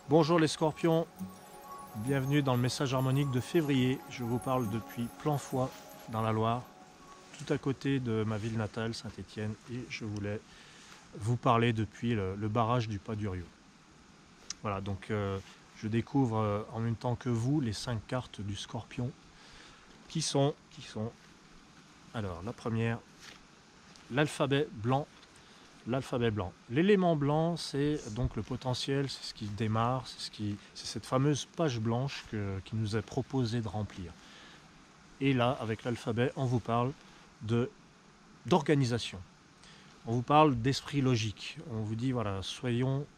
Bonjour les scorpions, bienvenue dans le message harmonique de février. Je vous parle depuis Planfoy dans la Loire, tout à côté de ma ville natale Saint-Étienne, et je voulais vous parler depuis le barrage du Pas-d'Uriot. Voilà, donc je découvre en même temps que vous les 5 cartes du scorpion qui sont alors la première, l'alphabet blanc. L'alphabet blanc. L'élément blanc, c'est donc le potentiel, c'est ce qui démarre, c'est cette fameuse page blanche qui nous est proposé de remplir. Et là, avec l'alphabet, on vous parle d'organisation. On vous parle d'esprit logique. On vous dit, voilà,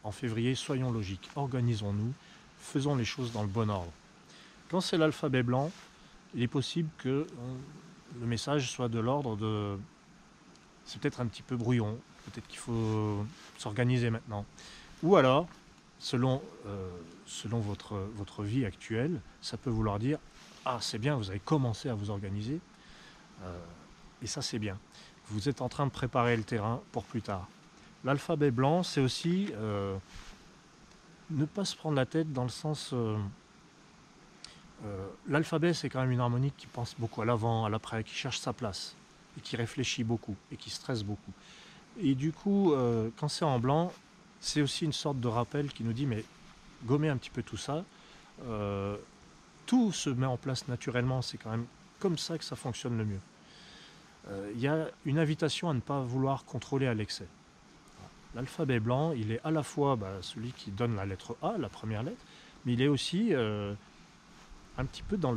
en février, soyons logiques, organisons-nous, faisons les choses dans le bon ordre. Quand c'est l'alphabet blanc, il est possible que le message soit de l'ordre de... C'est peut-être un petit peu brouillon. Peut-être qu'il faut s'organiser maintenant. Ou alors, selon votre vie actuelle, ça peut vouloir dire « Ah, c'est bien, vous avez commencé à vous organiser. Et ça, c'est bien. Vous êtes en train de préparer le terrain pour plus tard. » L'alphabet blanc, c'est aussi ne pas se prendre la tête dans le sens... l'alphabet, c'est quand même une harmonique qui pense beaucoup à l'avant, à l'après, qui cherche sa place, et qui réfléchit beaucoup, et qui stresse beaucoup. Et du coup, quand c'est en blanc, c'est aussi une sorte de rappel qui nous dit, mais gommez un petit peu tout ça. Tout se met en place naturellement, c'est quand même comme ça que ça fonctionne le mieux. Il y a une invitation à ne pas vouloir contrôler à l'excès. L'alphabet blanc, il est à la fois celui qui donne la lettre A, la première lettre, mais il est aussi un petit peu dans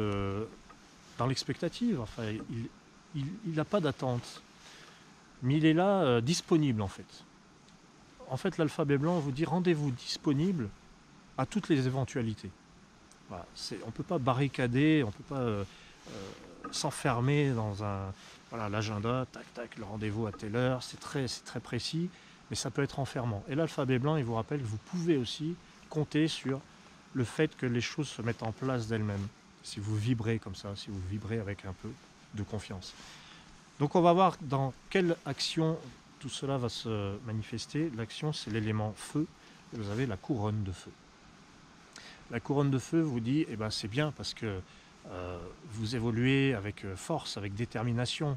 l'expectative. Enfin, il n'a pas d'attente. Mais il est là, disponible en fait. En fait, l'alphabet blanc vous dit rendez-vous disponible à toutes les éventualités. Voilà, on ne peut pas barricader, on ne peut pas s'enfermer dans l'agenda, tac, tac, le rendez-vous à telle heure, c'est très précis, mais ça peut être enfermant. Et l'alphabet blanc, il vous rappelle que vous pouvez aussi compter sur le fait que les choses se mettent en place d'elles-mêmes. Si vous vibrez comme ça, si vous vibrez avec un peu de confiance. Donc on va voir dans quelle action tout cela va se manifester. L'action, c'est l'élément feu, et vous avez la couronne de feu. La couronne de feu vous dit, c'est bien parce que vous évoluez avec force, avec détermination.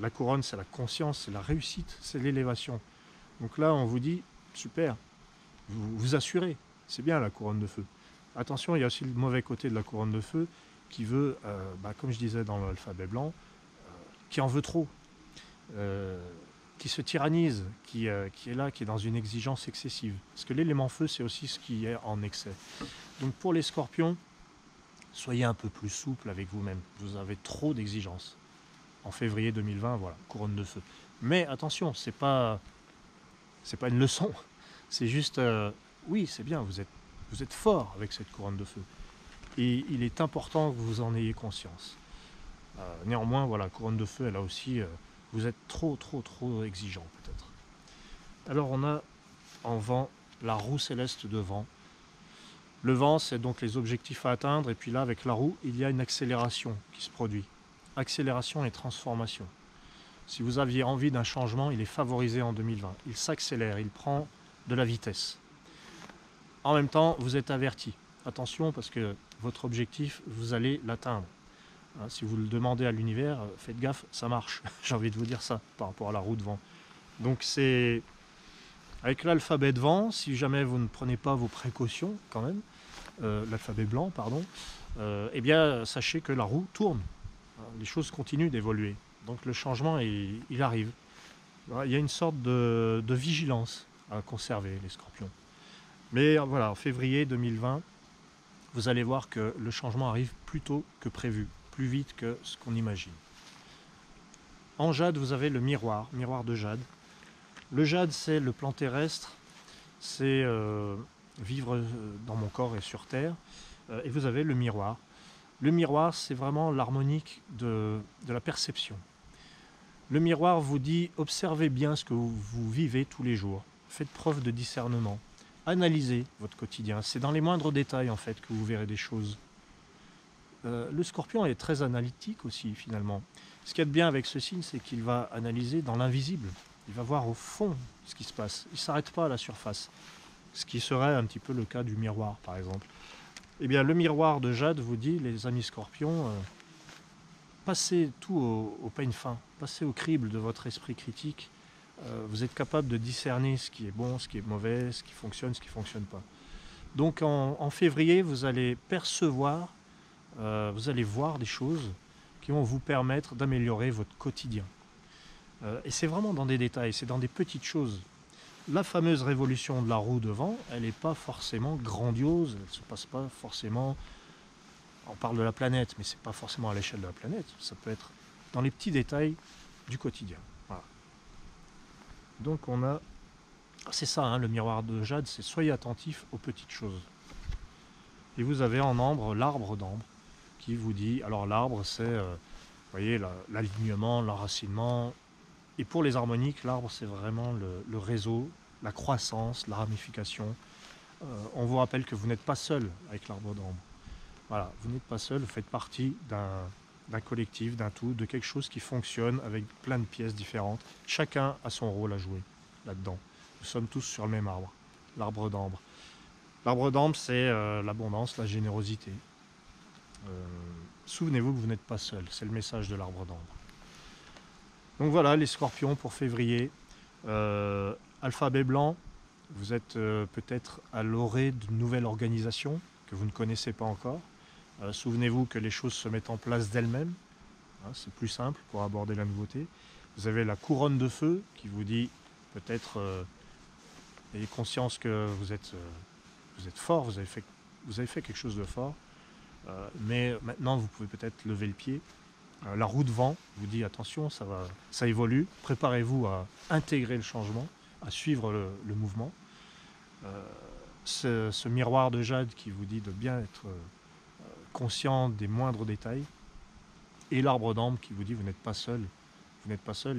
La couronne, c'est la conscience, c'est la réussite, c'est l'élévation. Donc là, on vous dit, super, vous assurez, c'est bien la couronne de feu. Attention, il y a aussi le mauvais côté de la couronne de feu qui veut, comme je disais dans l'alphabet blanc, qui en veut trop, qui se tyrannise, qui est là, qui est dans une exigence excessive. Parce que l'élément feu, c'est aussi ce qui est en excès. Donc pour les scorpions, soyez un peu plus souple avec vous-même. Vous avez trop d'exigences. En février 2020, voilà, couronne de feu. Mais attention, c'est pas une leçon. C'est juste, oui, c'est bien, vous êtes fort avec cette couronne de feu. Et il est important que vous en ayez conscience. Néanmoins, voilà, couronne de feu, elle a aussi, vous êtes trop exigeant peut-être. Alors on a en vent la roue céleste de vent. Le vent, c'est donc les objectifs à atteindre, et puis là, avec la roue, il y a une accélération qui se produit. Accélération et transformation. Si vous aviez envie d'un changement, il est favorisé en 2020. Il s'accélère, il prend de la vitesse. En même temps, vous êtes averti. Attention, parce que votre objectif, vous allez l'atteindre. Si vous le demandez à l'univers, faites gaffe, ça marche. J'ai envie de vous dire ça par rapport à la roue de vent. Donc c'est avec l'alphabet de vent, si jamais vous ne prenez pas vos précautions quand même, l'alphabet blanc, pardon, sachez que la roue tourne. Les choses continuent d'évoluer. Donc le changement, il arrive. Il y a une sorte de vigilance à conserver, les scorpions. Mais voilà, en février 2020, vous allez voir que le changement arrive plus tôt que prévu, plus vite que ce qu'on imagine. En jade, vous avez le miroir de jade. Le jade, c'est le plan terrestre, c'est vivre dans mon corps et sur terre. Et vous avez le miroir. Le miroir, c'est vraiment l'harmonique de la perception. Le miroir vous dit, observez bien ce que vous vivez tous les jours. Faites preuve de discernement. Analysez votre quotidien. C'est dans les moindres détails, en fait, que vous verrez des choses. Le scorpion est très analytique aussi, finalement. Ce qu'il y a de bien avec ce signe, c'est qu'il va analyser dans l'invisible. Il va voir au fond ce qui se passe. Il ne s'arrête pas à la surface. ce qui serait un petit peu le cas du miroir par exemple. Eh bien le miroir de jade vous dit, les amis scorpions, passez tout au peigne fin, passez au crible de votre esprit critique. Vous êtes capable de discerner ce qui est bon, ce qui est mauvais, ce qui fonctionne, ce qui ne fonctionne pas. Donc en février, vous allez percevoir, vous allez voir des choses qui vont vous permettre d'améliorer votre quotidien. Et c'est vraiment dans des détails, c'est dans des petites choses. La fameuse révolution de la roue devant, elle n'est pas forcément grandiose, elle ne se passe pas forcément... On parle de la planète, mais ce n'est pas forcément à l'échelle de la planète, ça peut être dans les petits détails du quotidien. Voilà. Donc on a... C'est ça, hein, le miroir de jade, c'est soyez attentifs aux petites choses. Et vous avez en ambre l'arbre d'ambre qui vous dit... Alors l'arbre, c'est, vous voyez, l'alignement, l'enracinement. Et pour les harmoniques, l'arbre, c'est vraiment le réseau, la croissance, la ramification. On vous rappelle que vous n'êtes pas seul avec l'arbre d'ambre. Voilà, vous n'êtes pas seul, vous faites partie d'un collectif, d'un tout, de quelque chose qui fonctionne avec plein de pièces différentes. Chacun a son rôle à jouer là-dedans. Nous sommes tous sur le même arbre, l'arbre d'ambre. L'arbre d'ambre, c'est l'abondance, la générosité. Souvenez-vous que vous n'êtes pas seul, c'est le message de l'arbre d'ambre. Donc voilà, les scorpions pour février. Alphabet blanc, vous êtes peut-être à l'orée d'une nouvelle organisation que vous ne connaissez pas encore. Souvenez-vous que les choses se mettent en place d'elles-mêmes. Hein, c'est plus simple pour aborder la nouveauté. Vous avez la couronne de feu qui vous dit peut-être ayez conscience que vous êtes fort, vous avez fait quelque chose de fort. Mais maintenant vous pouvez peut-être lever le pied. La roue de vent vous dit attention, ça évolue. Préparez-vous à intégrer le changement, à suivre le mouvement. Ce miroir de jade qui vous dit de bien être conscient des moindres détails, et l'arbre d'ambre qui vous dit vous n'êtes pas seul,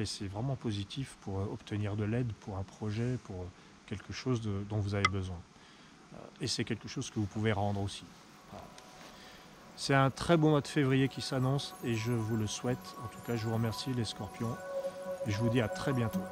et c'est vraiment positif pour obtenir de l'aide pour un projet, pour quelque chose dont vous avez besoin. Et c'est quelque chose que vous pouvez rendre aussi. Voilà. C'est un très beau mois de février qui s'annonce et je vous le souhaite. En tout cas, je vous remercie les scorpions et je vous dis à très bientôt.